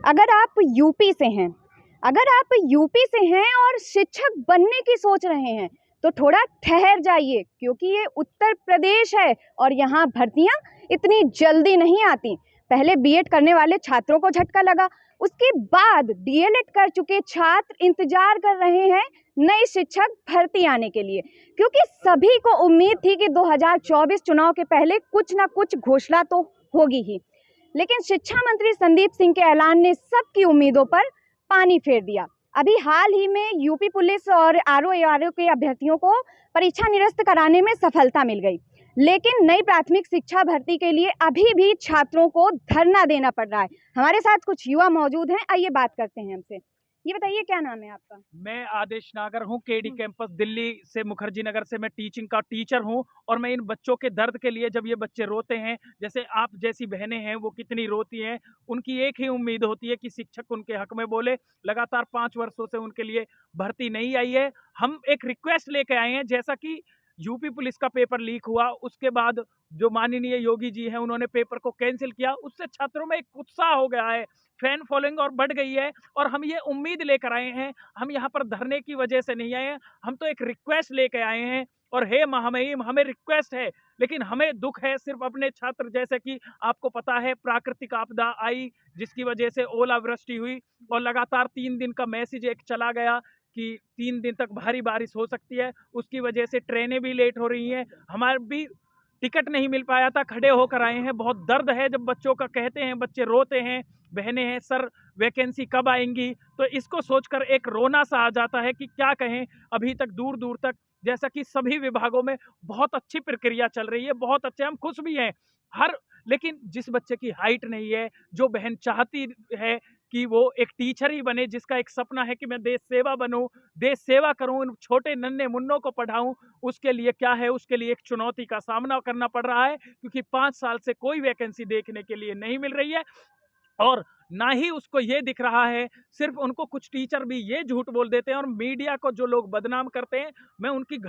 अगर आप यूपी से हैं, और शिक्षक बनने की सोच रहे हैं तो थोड़ा ठहर जाइए, क्योंकि ये उत्तर प्रदेश है और यहाँ भर्तियां इतनी जल्दी नहीं आती। पहले बीएड करने वाले छात्रों को झटका लगा, उसके बाद डीएलएड कर चुके छात्र इंतजार कर रहे हैं नई शिक्षक भर्ती आने के लिए, क्योंकि सभी को उम्मीद थी कि 2024 चुनाव के पहले कुछ ना कुछ घोषणा तो होगी ही। लेकिन शिक्षा मंत्री संदीप सिंह के ऐलान ने सबकी उम्मीदों पर पानी फेर दिया। अभी हाल ही में यूपी पुलिस और आरओ के अभ्यर्थियों को परीक्षा निरस्त कराने में सफलता मिल गई, लेकिन नई प्राथमिक शिक्षा भर्ती के लिए अभी भी छात्रों को धरना देना पड़ रहा है। हमारे साथ कुछ युवा मौजूद हैं, आइए बात करते हैं हमसे। ये बताइए, क्या नाम है आपका? मैं आदेश नागर हूँ, केडी कैंपस दिल्ली से, मुखर्जी नगर से। मैं टीचिंग का टीचर हूँ और मैं इन बच्चों के दर्द के लिए, जब ये बच्चे रोते हैं, जैसे आप जैसी बहनें हैं वो कितनी रोती हैं, उनकी एक ही उम्मीद होती है कि शिक्षक उनके हक में बोले। लगातार 5 वर्षों से उनके लिए भर्ती नहीं आई है। हम एक रिक्वेस्ट लेके आए हैं, जैसा कि यूपी पुलिस का पेपर लीक हुआ, उसके बाद जो माननीय योगी जी हैं उन्होंने पेपर को कैंसिल किया, उससे छात्रों में एक उत्साह हो गया है, फैन फॉलोइंग और बढ़ गई है। और हम ये उम्मीद लेकर आए हैं, हम यहाँ पर धरने की वजह से नहीं आए हैं, हम तो एक रिक्वेस्ट लेकर आए हैं। और हे महामहिम, हमें रिक्वेस्ट है, लेकिन हमें दुख है सिर्फ अपने छात्र, जैसे कि आपको पता है प्राकृतिक आपदा आई जिसकी वजह से ओलावृष्टि हुई और लगातार 3 दिन का मैसेज एक चला गया कि 3 दिन तक भारी बारिश हो सकती है, उसकी वजह से ट्रेनें भी लेट हो रही हैं। हमारे भी टिकट नहीं मिल पाया था, खड़े होकर आए हैं। बहुत दर्द है जब बच्चों का कहते हैं, बच्चे रोते हैं, बहनें हैं, सर वैकेंसी कब आएंगी। तो इसको सोचकर एक रोना सा आ जाता है कि क्या कहें। अभी तक दूर दूर तक, जैसा कि सभी विभागों में बहुत अच्छी प्रक्रिया चल रही है, बहुत अच्छे, हम खुश भी हैं लेकिन जिस बच्चे की हाइट नहीं है, जो बहन चाहती है कि वो एक टीचर ही बने, जिसका एक सपना है कि मैं देश सेवा बनूं, देश सेवा करूं, इन छोटे नन्हे मुन्नों को पढ़ाऊं, उसके लिए क्या है, उसके लिए एक चुनौती का सामना करना पड़ रहा है, क्योंकि 5 साल से कोई वैकेंसी देखने के लिए नहीं मिल रही है। और ना ही उसको ये दिख रहा है, सिर्फ उनको कुछ टीचर भी ये झूठ बोल देते हैं और मीडिया को जो लोग बदनाम करते हैं, मैं उनकी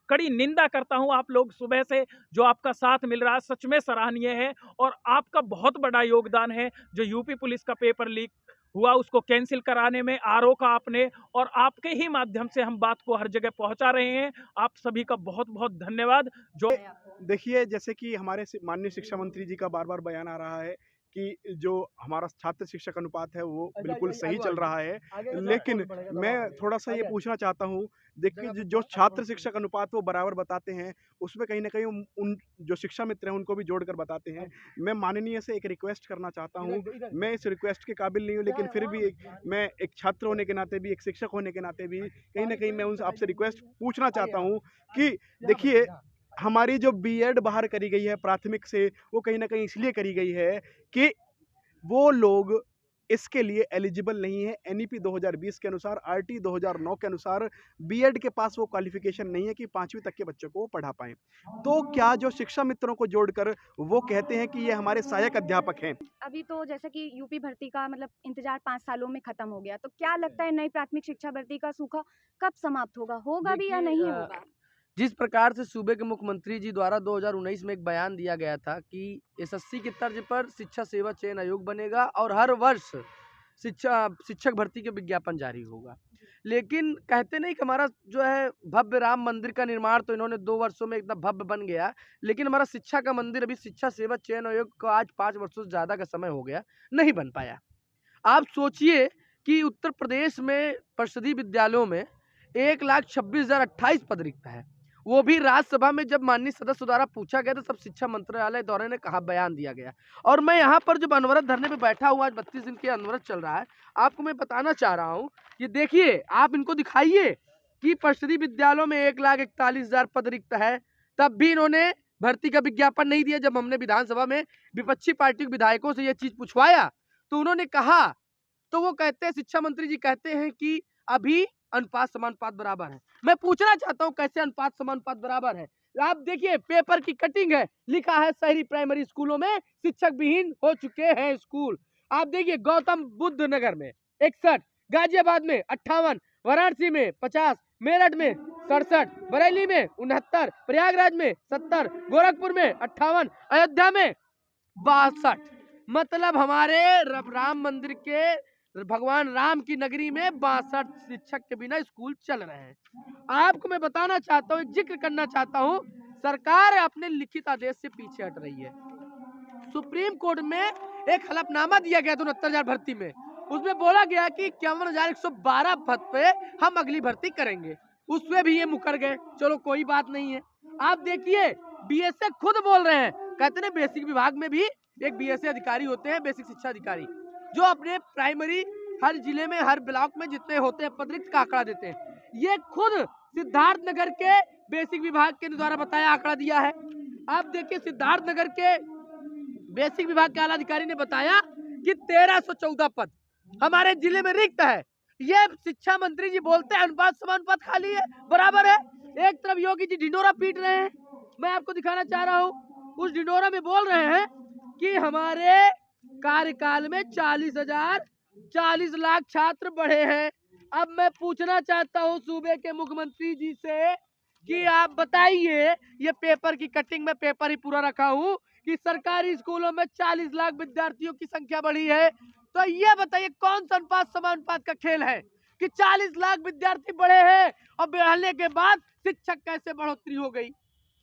कड़ी निंदा करता हूं। आप लोग सुबह से जो आपका साथ मिल रहा है सच में सराहनीय है और आपका बहुत बड़ा योगदान है। जो यूपी पुलिस का पेपर लीक हुआ उसको कैंसिल कराने में आरओ का आपने, और आपके ही माध्यम से हम बात को हर जगह पहुंचा रहे हैं। आप सभी का बहुत बहुत धन्यवाद। जो देखिए, जैसे कि हमारे माननीय शिक्षा मंत्री जी का बार बार बयान आ रहा है कि जो हमारा छात्र शिक्षक अनुपात है वो बिल्कुल सही चल रहा है, लेकिन मैं थोड़ा सा ये पूछना चाहता हूँ। देखिए, जो छात्र शिक्षक अनुपात वो बराबर बताते हैं, उसमें कहीं ना कहीं उन जो शिक्षा मित्र हैं उनको भी जोड़कर बताते हैं। मैं माननीय से एक रिक्वेस्ट करना चाहता हूँ, मैं इस रिक्वेस्ट के काबिल नहीं हूँ, लेकिन फिर भी मैं एक छात्र होने के नाते भी, एक शिक्षक होने के नाते भी कहीं ना कहीं मैं उनसे आपसे रिक्वेस्ट पूछना चाहता हूँ कि देखिए, हमारी जो बीएड बाहर करी गई है प्राथमिक से, वो कहीं ना कहीं इसलिए करी गई है कि वो लोग इसके लिए एलिजिबल नहीं है। एनईपी 2020 के अनुसार, आरटी 2009 के अनुसार बीएड के पास वो क्वालिफिकेशन नहीं है कि 5वीं तक के बच्चों को वो पढ़ा पाएं। तो क्या जो शिक्षा मित्रों को जोड़कर वो कहते हैं कि ये हमारे सहायक अध्यापक हैं। अभी तो जैसा कि यूपी भर्ती का मतलब इंतजार 5 सालों में खत्म हो गया, तो क्या लगता है नई प्राथमिक शिक्षा भर्ती का सूखा कब समाप्त होगा भी या नहीं होगा? जिस प्रकार से सूबे के मुख्यमंत्री जी द्वारा 2019 में एक बयान दिया गया था कि एसएससी की तर्ज पर शिक्षा सेवा चयन आयोग बनेगा और हर वर्ष शिक्षक भर्ती के विज्ञापन जारी होगा, लेकिन कहते नहीं कि हमारा जो है भव्य राम मंदिर का निर्माण तो इन्होंने 2 वर्षों में एकदम भव्य बन गया, लेकिन हमारा शिक्षा का मंदिर अभी शिक्षा सेवा चयन आयोग का आज 5 वर्षों से ज़्यादा का समय हो गया, नहीं बन पाया। आप सोचिए कि उत्तर प्रदेश में परिषदीय विद्यालयों में 1,26,028 पद रिक्त है, वो भी राज्यसभा में जब माननीय सदस्य द्वारा पूछा गया तो सब शिक्षा मंत्रालय द्वारा ने कहा, बयान दिया गया। और मैं यहाँ पर जब अनवरत धरने पे बैठा हुआ, आज 32 दिन के अनवरत चल रहा है, आपको मैं बताना चाह रहा हूँ, ये देखिए, आप इनको दिखाइए कि परिषदीय विद्यालयों में 1,41,000 पद रिक्त है, तब भी इन्होंने भर्ती का विज्ञापन नहीं दिया। जब हमने विधानसभा में विपक्षी पार्टी के विधायकों से यह चीज पूछवाया तो उन्होंने कहा, तो वो कहते हैं, शिक्षा मंत्री जी कहते हैं कि अभी अनुपात समानुपात बराबर है। मैं पूछना चाहता हूं कैसे अनुपात समानुपात बराबर है? आप देखिए, पेपर की कटिंग है, लिखा है शहरी प्राइमरी स्कूलों में शिक्षक विहीन हो चुके हैं स्कूल। आप देखिए, गौतम बुद्ध नगर में 61, गाजियाबाद में 58, वाराणसी में 50, मेरठ में 67, बरेली में 69, प्रयागराज में 70, गोरखपुर में 58, अयोध्या में 62। मतलब हमारे राम मंदिर के भगवान राम की नगरी में 62 शिक्षक के बिना स्कूल चल रहे हैं। आपको मैं बताना चाहता हूँ, एक जिक्र करना चाहता हूँ, सरकार अपने लिखित आदेश से पीछे हट रही है। सुप्रीम कोर्ट में एक हलफनामा दिया गया 69,000 भर्ती में, उसमें बोला गया कि 51,112 पद पे हम अगली भर्ती करेंगे, उसमें भी ये मुकर गए। चलो कोई बात नहीं है। आप देखिए बीएसए खुद बोल रहे हैं, कहते हैं बेसिक विभाग में भी एक बीएसए अधिकारी होते हैं, बेसिक शिक्षा अधिकारी, जो अपने प्राइमरी हर जिले में हर ब्लॉक में जितने होते हैं पदरिक्त का आंकड़ा देते हैं। ये खुद सिद्धार्थनगर के बेसिक विभाग के द्वारा बताया आंकड़ा दिया है। आप देखिए सिद्धार्थनगर के बेसिक विभाग के आला अधिकारी ने बताया कि 1314 पद हमारे जिले में रिक्त है। ये शिक्षा मंत्री जी बोलते हैं अनुपात समानुपात खाली है, बराबर है। एक तरफ योगी जी ढिंडोरा पीट रहे हैं, मैं आपको दिखाना चाह रहा हूँ, उस ढिंडोरा में बोल रहे हैं कि हमारे कार्यकाल में 40 लाख छात्र बढ़े हैं। अब मैं पूछना चाहता हूँ सूबे के मुख्यमंत्री जी से कि आप बताइए, ये पेपर की कटिंग में पेपर ही पूरा रखा हूँ कि सरकारी स्कूलों में 40 लाख विद्यार्थियों की संख्या बढ़ी है, तो ये बताइए कौन सा अनुपात समानुपात का खेल है कि 40 लाख विद्यार्थी बढ़े हैं और बढ़ने के बाद शिक्षक कैसे बढ़ोतरी हो गई?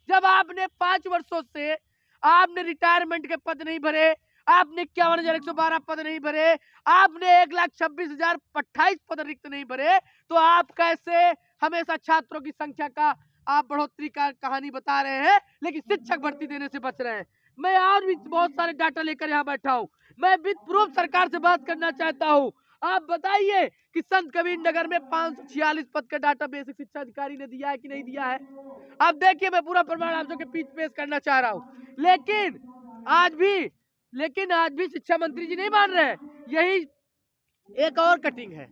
जब आपने 5 वर्षों से आपने रिटायरमेंट के पद नहीं भरे, आपने 51,112 पद नहीं भरे, आपने 1,26,028 पद रिक्त नहीं भरे, तो आप कैसे हमेशा छात्रों की संख्या का आप बढ़ोतरी का कहानी बता रहे हैं, लेकिन शिक्षक भर्ती देने से बच रहे हैं? मैं और भी बहुत सारे डाटा लेकर यहाँ बैठा हूँ। मैं विद प्रूफ सरकार से बात करना चाहता हूँ। आप बताइए कि संत कबीर नगर में 546 पद का डाटा बेसिक शिक्षा अधिकारी ने दिया है कि नहीं दिया है? आप देखिए, मैं पूरा प्रमाण आप सबके बीच पेश करना चाह रहा हूँ। लेकिन आज भी शिक्षा मंत्री जी नहीं मान रहे हैं। यही एक और कटिंग है,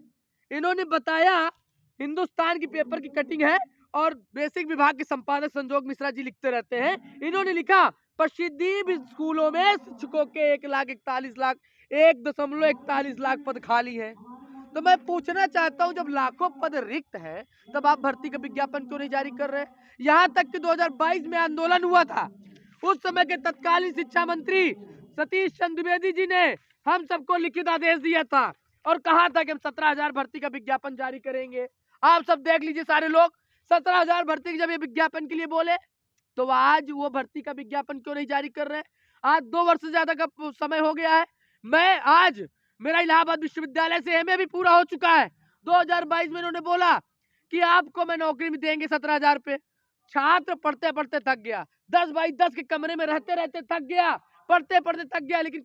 इन्होंने बताया हिंदुस्तान की पेपर की कटिंग है और बेसिक विभाग के संपादक संजोग मिश्रा जी लिखते रहते हैं। इन्होंने लिखा प्रसिद्धि स्कूलों में शिक्षकों के 1,41 लाख पद खाली हैं। तो मैं पूछना चाहता हूं, जब लाखों पद रिक्त हैं तब आप भर्ती का विज्ञापन क्यों नहीं जारी कर रहे? यहाँ तक कि 2022 में आंदोलन हुआ था, उस समय के तत्कालीन शिक्षा मंत्री सतीश चंद्र द्विवेदी जी ने हम सबको लिखित आदेश दिया था और कहा था कि हम 17,000 भर्ती का विज्ञापन जारी करेंगे। आप सब देख लीजिए, सारे लोग 17,000 भर्ती जब ये विज्ञापन के लिए बोले, तो आज वो भर्ती का विज्ञापन क्यों नहीं जारी कर रहे हैं? आज 2 वर्ष से ज्यादा का समय हो गया है। मैं आज मेरा इलाहाबाद विश्वविद्यालय से एमए भी पूरा हो चुका है। 2022 में उन्होंने बोला कि आपको मैं नौकरी भी देंगे 17,000 पे। छात्र पढ़ते पढ़ते थक गया, 10 बाई 10 के कमरे में रहते रहते थक गया, पढ़ते पढ़ते थक गया। लेकिन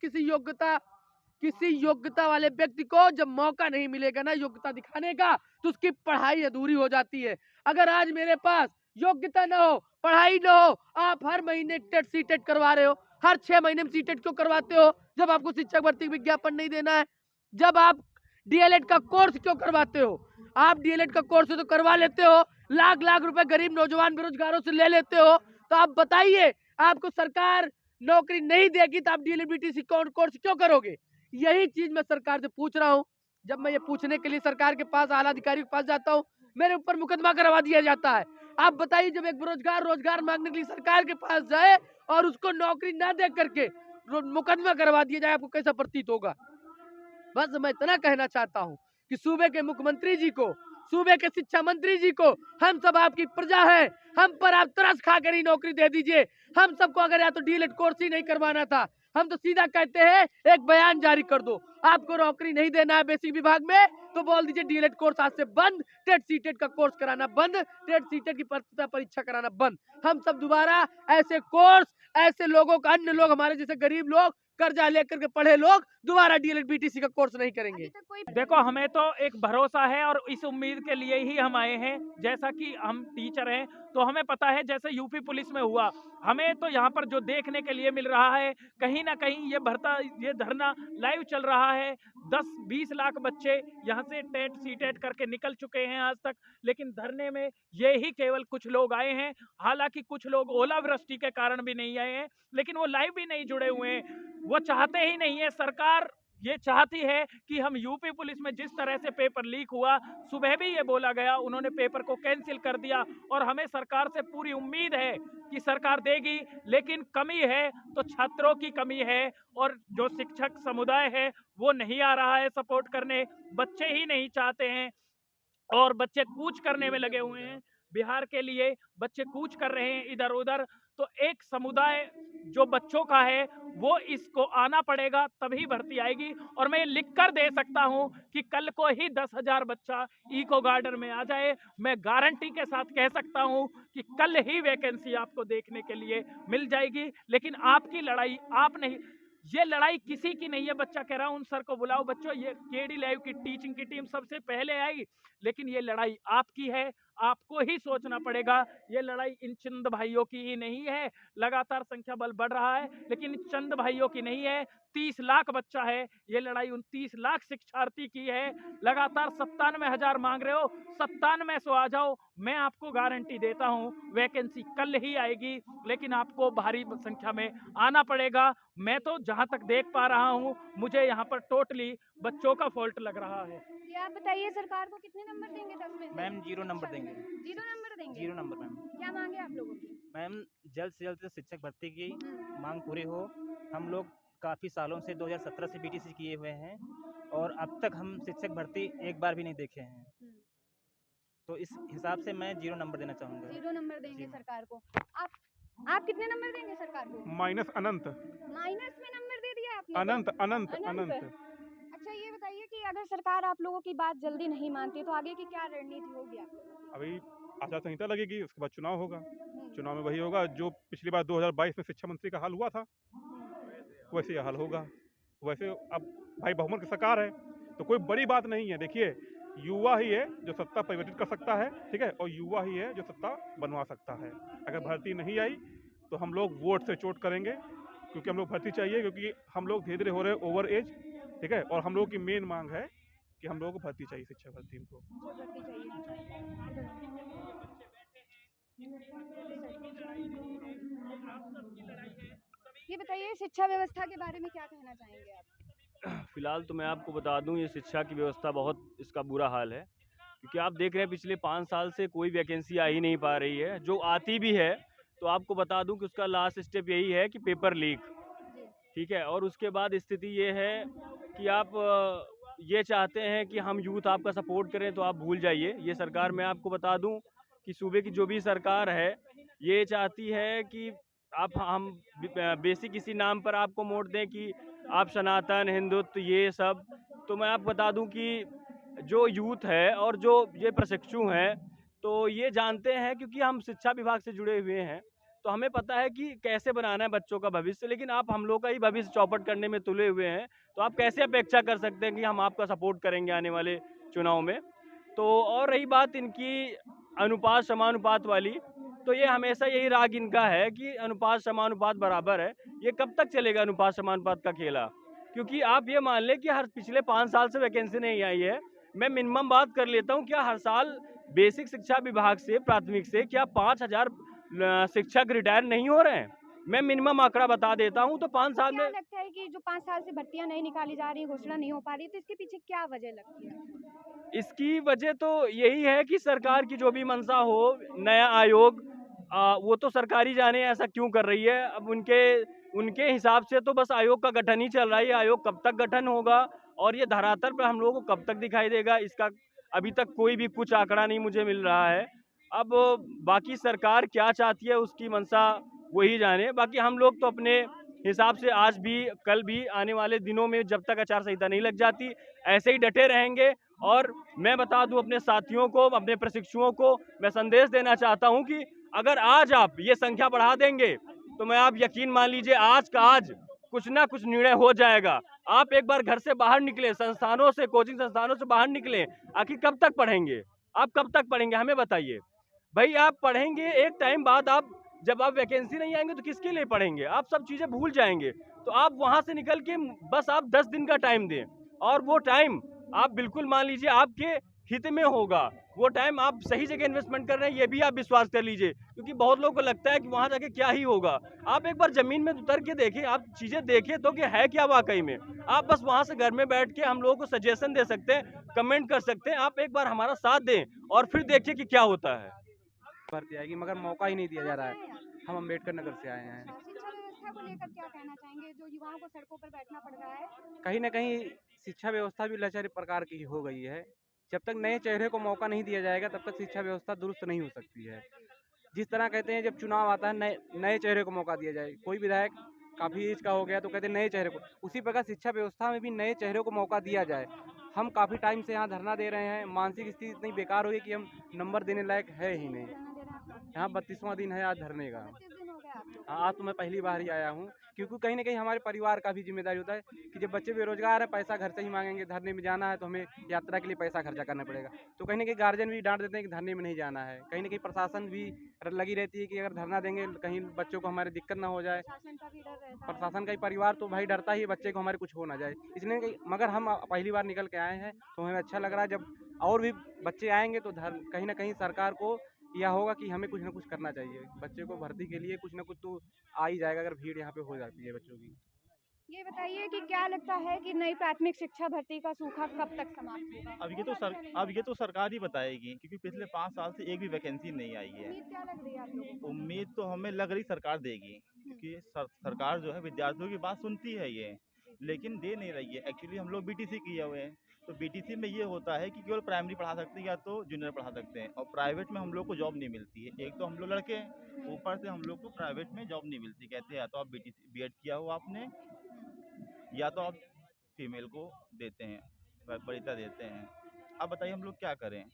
किसी योग्यता वाले व्यक्ति को जब मौका नहीं मिलेगा ना योग्यता दिखाने का, तो उसकी पढ़ाई अधूरी हो जाती है। अगर आज मेरे पास योग्यता न हो, पढ़ाई न हो, आप हर महीने टेट सीटेट करवा रहे हो, हर 6 महीने में सीटेट क्यों करवाते हो जब आपको शिक्षक भर्ती विज्ञापन नहीं देना है? जब आप डीएलएड का कोर्स क्यों करवाते हो? आप डीएलएड का कोर्स तो करवा लेते हो, लाख लाख रुपए गरीब नौजवान बेरोजगारों से ले लेते हो, तो आप बताइए, आपको सरकार नौकरी नहीं देगी तो आप डीएलएड बीटीसी कोर्स क्यों करोगे? यही चीज मैं सरकार से पूछ रहा हूँ। जब मैं ये पूछने के लिए सरकार के पास, आला अधिकारी के पास जाता हूँ, मेरे ऊपर मुकदमा करवा दिया जाता है। आप बताइए, जब एक बेरोजगार रोजगार मांगने के लिए सरकार के पास जाए और उसको नौकरी ना दे करके मुकदमा करवा दिया जाए, आपको कैसा प्रतीत होगा? बस मैं इतना कहना चाहता हूँ कि सूबे के मुख्यमंत्री जी को, सूबे के शिक्षा मंत्री जी को, हम सब आपकी प्रजा है, हम पर आप तरस खा कर ही नौकरी दे दीजिए। हम सबको अगर या तो डीएलएड कोर्स ही नहीं करवाना था, हम तो सीधा कहते हैं एक बयान जारी कर दो, आपको नौकरी नहीं देना है बेसिक विभाग में, तो बोल दीजिए डीएलएड कोर्स आज से बंद, टेट सीटेट का कोर्स कराना बंद, टेट सीटेट की पात्रता परीक्षा कराना बंद। हम सब दोबारा ऐसे कोर्स, ऐसे लोगों का, अन्य लोग, हमारे जैसे गरीब लोग, कर्जा लेकर के पढ़े लोग दोबारा डीएलएड बीटीसी का कोर्स नहीं करेंगे। देखो, हमें तो एक भरोसा है और इस उम्मीद के लिए ही हम आए हैं। जैसा कि हम टीचर हैं तो हमें पता है, जैसे यूपी पुलिस में हुआ, हमें तो यहाँ पर जो देखने के लिए मिल रहा है, कहीं ना कहीं ये धरना लाइव चल रहा है। 10-20 लाख बच्चे यहाँ से टेट सीटेट करके निकल चुके हैं आज तक, लेकिन धरने में ये ही केवल कुछ लोग आए हैं। हालांकि कुछ लोग ओलावृष्टि के कारण भी नहीं आए हैं, लेकिन वो लाइव भी नहीं जुड़े हुए हैं, वो चाहते ही नहीं है। सरकार ये चाहती है कि हम यूपी पुलिस में जिस तरह से पेपर लीक हुआ, सुबह भी ये बोला गया, उन्होंने पेपर को कैंसिल कर दिया और हमें सरकार से पूरी उम्मीद है कि सरकार देगी, लेकिन कमी है तो छात्रों की कमी है और जो शिक्षक समुदाय है वो नहीं आ रहा है सपोर्ट करने, बच्चे ही नहीं चाहते हैं और बच्चे कूच करने में लगे हुए हैं। बिहार के लिए बच्चे कूच कर रहे हैं इधर उधर, तो एक समुदाय जो बच्चों का है वो इसको आना पड़ेगा तभी भर्ती आएगी। और मैं ये लिख कर दे सकता हूं कि कल को ही 10,000 बच्चा इको गार्डन में आ जाए, मैं गारंटी के साथ कह सकता हूं कि कल ही वैकेंसी आपको देखने के लिए मिल जाएगी। लेकिन आपकी लड़ाई आप नहीं, ये लड़ाई किसी की नहीं है। बच्चा कह रहा हूं उन सर को बुलाओ, बच्चों ये केडी लाइव की टीचिंग की टीम सबसे पहले आई, लेकिन ये लड़ाई आपकी है, आपको ही सोचना पड़ेगा। ये लड़ाई इन चंद भाइयों की ही नहीं है, लगातार संख्या बल बढ़ रहा है, लेकिन चंद भाइयों की नहीं है। 30 लाख बच्चा है, ये लड़ाई उन 30 लाख शिक्षार्थी की है। लगातार 97,000 मांग रहे हो, 9700 आ जाओ, मैं आपको गारंटी देता हूं वैकेंसी कल ही आएगी, लेकिन आपको भारी संख्या में आना पड़ेगा। मैं तो जहां तक देख पा रहा हूं, मुझे यहाँ पर टोटली बच्चों का फॉल्ट लग रहा है। ये आप बताइए सरकार को कितने नंबर देंगे 10 में से? मैम 0 नंबर देंगे। 0 नंबर देंगे? 0 नंबर मैम। क्या मांगे आप लोगों की? मैम जल्द से जल्द शिक्षक भर्ती की मांग पूरी हो। हम लोग काफ़ी सालों से 2017 से बीटीसी किए हुए हैं और अब तक हम शिक्षक भर्ती एक बार भी नहीं देखे हैं, तो इस हिसाब से मैं 0 नंबर देना चाहूँगा। 0 नंबर देंगे जी। सरकार को। आप कितने नंबर देंगे सरकार को? माइनस अनंत। माइनस में नंबर दे दिया आपने? अनंत अनंत अनंत। अनंत। अच्छा ये बताइए कि अगर सरकार आप लोगों की बात जल्दी नहीं मानती तो आगे की क्या रणनीति होगी आप लोगों की? अभी आचार संहिता लगेगी, उसके बाद चुनाव होगा। चुनाव में वही होगा जो पिछली बार 2022 में शिक्षा मंत्री का हाल हुआ था, वैसे ही हाल होगा। वैसे अब भाई बहुमत की सरकार है तो कोई बड़ी बात नहीं है। देखिए युवा ही है जो सत्ता परिवर्तित कर सकता है, ठीक है, और युवा ही है जो सत्ता बनवा सकता है। अगर भर्ती नहीं आई तो हम लोग वोट से चोट करेंगे, क्योंकि हम लोग भर्ती चाहिए, क्योंकि हम लोग धीरे धीरे हो रहे हैं ओवर एज, ठीक है, और हम लोगों की मेन मांग है कि हम लोगों को भर्ती चाहिए, शिक्षा भर्ती को भर्ती चाहिए। ये बताइए शिक्षा व्यवस्था के बारे में क्या कहना चाहेंगे आप? फिलहाल तो मैं आपको बता दूं, ये शिक्षा की व्यवस्था बहुत इसका बुरा हाल है, क्योंकि आप देख रहे हैं पिछले 5 साल से कोई वैकेंसी आ ही नहीं पा रही है। जो आती भी है तो आपको बता दूं कि उसका लास्ट स्टेप यही है कि पेपर लीक, ठीक है। और उसके बाद स्थिति ये है कि आप ये चाहते हैं कि हम यूथ आपका सपोर्ट करें, तो आप भूल जाइए। ये सरकार, मैं आपको बता दूं कि सूबे की जो भी सरकार है ये चाहती है कि हम बेसिक इसी नाम पर आपको वोट दें कि आप सनातन हिंदुत्व ये सब। तो मैं आपको बता दूं कि जो यूथ है और जो ये प्रशिक्षु हैं तो ये जानते हैं, क्योंकि हम शिक्षा विभाग से जुड़े हुए हैं, तो हमें पता है कि कैसे बनाना है बच्चों का भविष्य। लेकिन आप हम लोग का ही भविष्य चौपट करने में तुले हुए हैं, तो आप कैसे अपेक्षा कर सकते हैं कि हम आपका सपोर्ट करेंगे आने वाले चुनाव में। तो और रही बात इनकी अनुपात समानुपात वाली, तो ये हमेशा यही राग इनका है कि अनुपात समानुपात बराबर है। ये कब तक चलेगा अनुपात समानुपात का खेला? क्योंकि आप ये मान लें कि हर पिछले 5 साल से वैकेंसी नहीं आई है। मैं मिनिमम बात कर लेता हूँ, क्या हर साल बेसिक शिक्षा विभाग से, प्राथमिक से, क्या 5,000 शिक्षक रिटायर नहीं हो रहे हैं? मैं मिनिमम आंकड़ा बता देता हूँ। तो 5 साल में क्या लगता है कि जो 5 साल से भर्तियां नहीं निकाली जा रही, घोषणा नहीं हो पा रही, तो इसके पीछे क्या वजह लगती है? इसकी वजह तो यही है कि सरकार की जो भी मंशा हो, नया आयोग वो तो सरकारी जाने ऐसा क्यों कर रही है। अब उनके हिसाब से तो बस आयोग का गठन ही चल रहा है। आयोग कब तक गठन होगा और ये धरातल पर हम लोगों को कब तक दिखाई देगा, इसका अभी तक कोई भी कुछ आंकड़ा नहीं मुझे मिल रहा है। अब बाकी सरकार क्या चाहती है उसकी मंशा वही जाने। बाकी हम लोग तो अपने हिसाब से आज भी, कल भी, आने वाले दिनों में जब तक आचार संहिता नहीं लग जाती ऐसे ही डटे रहेंगे। और मैं बता दूं अपने साथियों को, अपने प्रशिक्षुओं को मैं संदेश देना चाहता हूं कि अगर आज आप ये संख्या बढ़ा देंगे तो मैं आप यकीन मान लीजिए आज का आज कुछ ना कुछ निर्णय हो जाएगा। आप एक बार घर से बाहर निकले, संस्थानों से, कोचिंग संस्थानों से बाहर निकले, आखिर कब तक पढ़ेंगे? आप कब तक पढ़ेंगे हमें बताइए भाई। आप पढ़ेंगे एक टाइम बाद, आप जब आप वैकेंसी नहीं आएंगे तो किसके लिए पढ़ेंगे? आप सब चीज़ें भूल जाएंगे। तो आप वहाँ से निकल के बस आप 10 दिन का टाइम दें, और वो टाइम आप बिल्कुल मान लीजिए आपके हित में होगा, वो टाइम आप सही जगह इन्वेस्टमेंट कर रहे हैं, ये भी आप विश्वास कर लीजिए। क्योंकि बहुत लोगों को लगता है कि वहाँ जाके क्या ही होगा। आप एक बार ज़मीन में उतर के देखिए, आप चीज़ें देखिए तो कि है क्या वाकई में। आप बस वहाँ से घर में बैठ के हम लोगों को सजेशन दे सकते हैं, कमेंट कर सकते हैं। आप एक बार हमारा साथ दें और फिर देखिए कि क्या होता है। भर्ती आएगी मगर मौका ही नहीं दिया जा रहा है। हम अम्बेडकर नगर से आए हैं। शिक्षा व्यवस्था को लेकर क्या कहना चाहेंगे, जो युवाओं को सड़कों पर बैठना पड़ रहा है? कहीं ना कहीं शिक्षा व्यवस्था भी लाचारी प्रकार की हो गई है। जब तक नए चेहरे को मौका नहीं दिया जाएगा तब तक शिक्षा व्यवस्था दुरुस्त नहीं हो सकती है। जिस तरह कहते हैं जब चुनाव आता है नए नए चेहरे को मौका दिया जाए, कोई विधायक काफ़ी एज का हो गया तो कहते हैं नए चेहरे को, उसी प्रकार शिक्षा व्यवस्था में भी नए चेहरे को मौका दिया जाए। हम काफ़ी टाइम से यहाँ धरना दे रहे हैं, मानसिक स्थिति इतनी बेकार हो गई कि हम नंबर देने लायक है ही नहीं। यहाँ 32वां दिन है आज धरने का। हाँ, आज तो मैं पहली बार ही आया हूँ, क्योंकि कहीं ना कहीं हमारे परिवार का भी जिम्मेदारी होता है कि जब बच्चे बेरोजगार है, पैसा घर से ही मांगेंगे, धरने में जाना है तो हमें यात्रा के लिए पैसा खर्चा करना पड़ेगा। तो कहीं ना कहीं गार्जियन भी डांट देते हैं कि धरने में नहीं जाना है। कहीं ना कहीं प्रशासन भी लगी रहती है कि अगर धरना देंगे कहीं बच्चों को हमारे दिक्कत ना हो जाए। प्रशासन का ही परिवार तो भाई डरता ही है बच्चे को हमारे कुछ हो ना जाए, इसलिए मगर हम पहली बार निकल के आए हैं तो हमें अच्छा लग रहा है। जब और भी बच्चे आएंगे तो कहीं ना कहीं सरकार को यह होगा कि हमें कुछ ना कुछ करना चाहिए। बच्चे को भर्ती के लिए कुछ ना कुछ तो आ ही जाएगा अगर भीड़ यहाँ पे हो जाती है बच्चों की। ये बताइए कि क्या लगता है कि नई प्राथमिक शिक्षा भर्ती का सूखा कब तक समाप्त होगा? अब ये तो सरकार ही बताएगी, क्योंकि पिछले 5 साल से एक भी वैकेंसी नहीं आई है। उम्मीद क्या लग रही है आप लोगों को? उम्मीद तो हमें लग रही सरकार देगी, क्योंकि सरकार जो है विद्यार्थियों की बात सुनती है ये, लेकिन दे नहीं रही है। एक्चुअली हम लोग बीटीसी किए हुए हैं, तो बीटीसी में ये होता है कि केवल प्राइमरी पढ़ा सकते हैं या तो जूनियर पढ़ा सकते हैं, और प्राइवेट में हम लोग को जॉब नहीं मिलती है। एक तो हम लोग लड़के हैं, ऊपर से हम लोग को प्राइवेट में जॉब नहीं मिलती। कहते हैं या तो आप बीएड किया हो आपने, या तो आप फीमेल को देते हैं, वरीयता देते हैं। अब बताइए हम लोग क्या करें?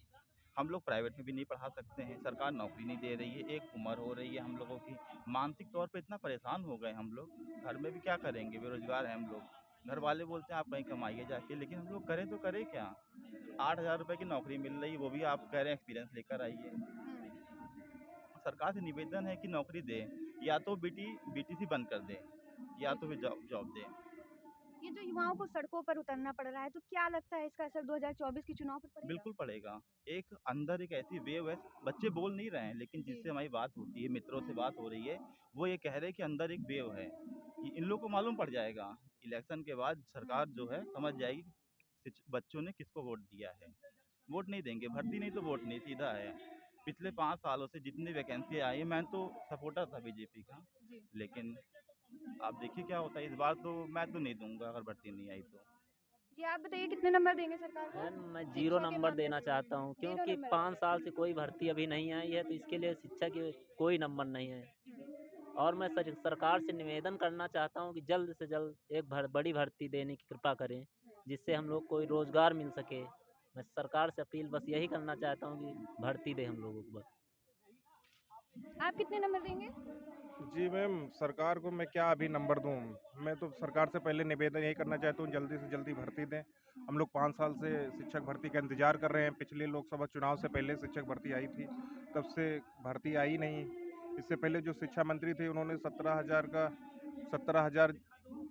हम लोग प्राइवेट में भी नहीं पढ़ा सकते हैं, सरकार नौकरी नहीं दे रही है, एक उम्र हो रही है हम लोगों की, मानसिक तौर पे इतना परेशान हो गए हम लोग। घर में भी क्या करेंगे, बेरोजगार हैं हम लोग। घर वाले बोलते हैं आप कहीं कमाइए जाके, लेकिन हम लोग करें तो करें क्या? 8,000 रुपये की नौकरी मिल रही, वो भी आप कह रहे हैं एक्सपीरियंस लेकर आइए। सरकार से निवेदन है कि नौकरी दे, या तो बीटीसी बंद कर दे, या तो फिर जॉब दे। ये जो युवाओं को सड़कों पर उतरना पड़ रहा है, तो क्या लगता है इसका असर 2024 के चुनाव पर पड़ेगा? बिल्कुल पड़ेगा। एक अंदर एक ऐसी वेव है, बच्चे बोल नहीं रहे हैं, लेकिन जिससे हमारी बात होती है, मित्रों से बात हो रही है, वो ये कह रहे हैं कि अंदर एक वेव है। इन लोगों को मालूम पड़ जाएगा इलेक्शन के बाद, सरकार जो है समझ जाएगी कि बच्चों ने किसको वोट दिया है। वोट नहीं देंगे, भर्ती नहीं तो वोट नहीं, सीधा है। पिछले 5 सालों से जितनी वैकेंसी आई है, मैं तो सपोर्टर था बीजेपी का, लेकिन आप देखिए क्या होता है इस बार। तो मैं तो नहीं दूंगा अगर भर्ती नहीं आई तो। जी आप बताइए कितने नंबर देंगे सरकार को? मैम मैं 0 नंबर देना चाहता हूँ, 0 क्योंकि नंबर। 5 साल से कोई भर्ती अभी नहीं आई है, तो इसके लिए शिक्षा की कोई नंबर नहीं है। और मैं सरकार से निवेदन करना चाहता हूँ कि जल्द से जल्द एक बड़ी भर्ती देने की कृपा करें, जिससे हम लोग को रोज़गार मिल सके। मैं सरकार से अपील बस यही करना चाहता हूँ कि भर्ती दे हम लोगों को बस। आप कितने नंबर देंगे? जी मैम, सरकार को मैं क्या अभी नंबर दूं? मैं तो सरकार से पहले निवेदन यही करना चाहता हूं जल्दी से जल्दी भर्ती दें। हम लोग 5 साल से शिक्षक भर्ती का इंतज़ार कर रहे हैं। पिछले लोकसभा चुनाव से पहले शिक्षक भर्ती आई थी, तब से भर्ती आई नहीं। इससे पहले जो शिक्षा मंत्री थे उन्होंने 17,000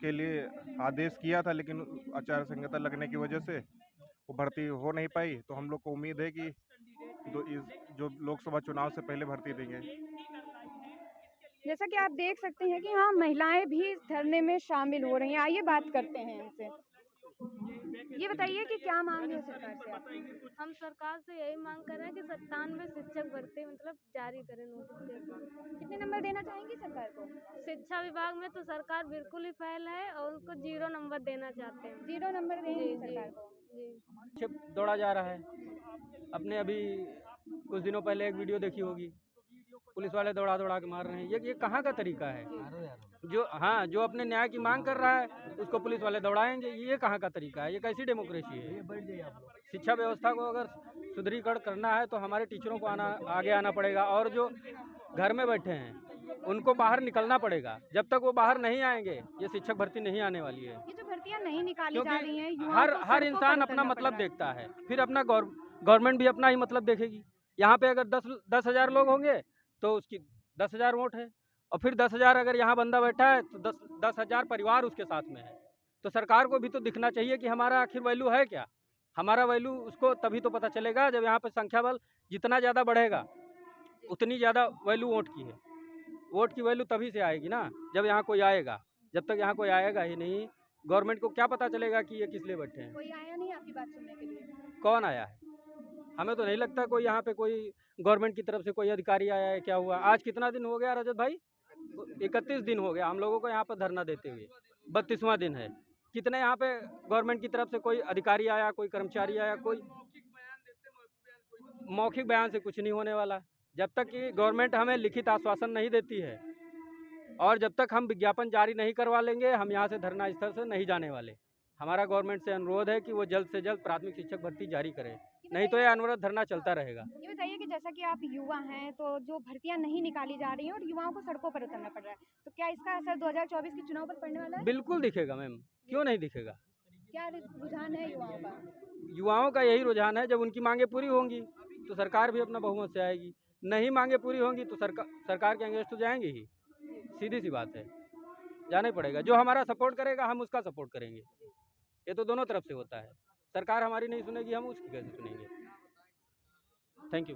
के लिए आदेश किया था, लेकिन आचार संहिता लगने की वजह से वो भर्ती हो नहीं पाई। तो हम लोग को उम्मीद है कि जो लोकसभा चुनाव से पहले भर्ती देंगे। जैसा कि आप देख सकते हैं कि हाँ, महिलाएं भी इस धरने में शामिल हो रही हैं। आइए बात करते हैं इनसे। ये बताइए कि क्या मांग है सरकार से आपकी? हम सरकार से यही मांग कर रहे हैं कि 97 शिक्षक भर्ती मतलब जारी करें नोटिफिकेशन। कितने नंबर देना चाहेंगी सरकार को? शिक्षा विभाग में तो सरकार बिल्कुल ही फेल है और उनको 0 नंबर देना चाहते हैं। 0 नंबर देंगे सरकार को? जी। दौड़ा जा रहा है। अपने अभी कुछ दिनों पहले एक वीडियो देखी होगी, पुलिस वाले दौड़ा दौड़ा के मार रहे हैं। ये कहाँ का तरीका है? जो अपने न्याय की मांग कर रहा है उसको पुलिस वाले दौड़ाएंगे, ये कहाँ का तरीका है? ये कैसी डेमोक्रेसी है? शिक्षा व्यवस्था को अगर सुदृढ़ीकरण करना है तो हमारे टीचरों को आगे आना पड़ेगा, और जो घर में बैठे हैं उनको बाहर निकलना पड़ेगा। जब तक वो बाहर नहीं आएंगे ये शिक्षक भर्ती नहीं आने वाली है। ये जो भर्तियां नहीं निकाली जा रही हैं, क्योंकि हर इंसान अपना मतलब देखता है, फिर अपना गवर्नमेंट भी अपना ही मतलब देखेगी। यहाँ पे अगर 10,000 लोग होंगे तो उसकी 10,000 वोट है, और फिर 10,000 अगर यहाँ बंदा बैठा है तो 10,000 परिवार उसके साथ में है। तो सरकार को भी तो दिखना चाहिए कि हमारा आखिर वैल्यू है क्या। हमारा वैल्यू उसको तभी तो पता चलेगा जब यहाँ पे संख्या बल जितना ज़्यादा बढ़ेगा उतनी ज़्यादा वैल्यू वोट की है। वोट की वैल्यू तभी से आएगी ना जब यहाँ कोई आएगा। जब तक यहाँ कोई आएगा ही नहीं, गवर्नमेंट को क्या पता चलेगा कि ये किस लिए बैठे हैं। कोई आया नहीं आपकी बात सुनने के लिए? कौन आया है? हमें तो नहीं लगता कोई यहाँ पे कोई गवर्नमेंट की तरफ से कोई अधिकारी आया है। क्या हुआ, आज कितना दिन हो गया रजत भाई? 31 दिन हो गया हम लोगों को यहाँ पर धरना देते हुए, 32वां दिन है। कितने यहाँ पे गवर्नमेंट की तरफ से कोई अधिकारी आया, कोई कर्मचारी आया, कोई मौखिक बयान से कुछ नहीं होने वाला। जब तक कि गवर्नमेंट हमें लिखित आश्वासन नहीं देती है और जब तक हम विज्ञापन जारी नहीं करवा लेंगे, हम यहाँ से धरना स्थल से नहीं जाने वाले। हमारा गवर्नमेंट से अनुरोध है कि वो जल्द से जल्द प्राथमिक शिक्षक भर्ती जारी करे, नहीं तो ये अनवरत धरना चलता रहेगा। ये बताइए कि जैसा कि आप युवा हैं, तो जो भर्तियां नहीं निकाली जा रही हैं और युवाओं को सड़कों पर उतरना पड़ रहा है, तो क्या इसका असर 2024 के चुनाव पर पड़ने वाला है? बिल्कुल दिखेगा मैम, क्यों नहीं दिखेगा। क्या रुझान है युवाओं का? युवाओं का यही रुझान है, जब उनकी मांगे पूरी होंगी तो सरकार भी अपना बहुमत से आएगी, नहीं मांगे पूरी होंगी तो सरकार के अगेंस्ट तो जाएंगे ही। सीधी सी बात है, जाना ही पड़ेगा। जो हमारा सपोर्ट करेगा हम उसका सपोर्ट करेंगे। ये तो दोनों तरफ से होता है। सरकार हमारी नहीं सुनेगी, हम उसकी कैसे सुनेंगे। Thank you.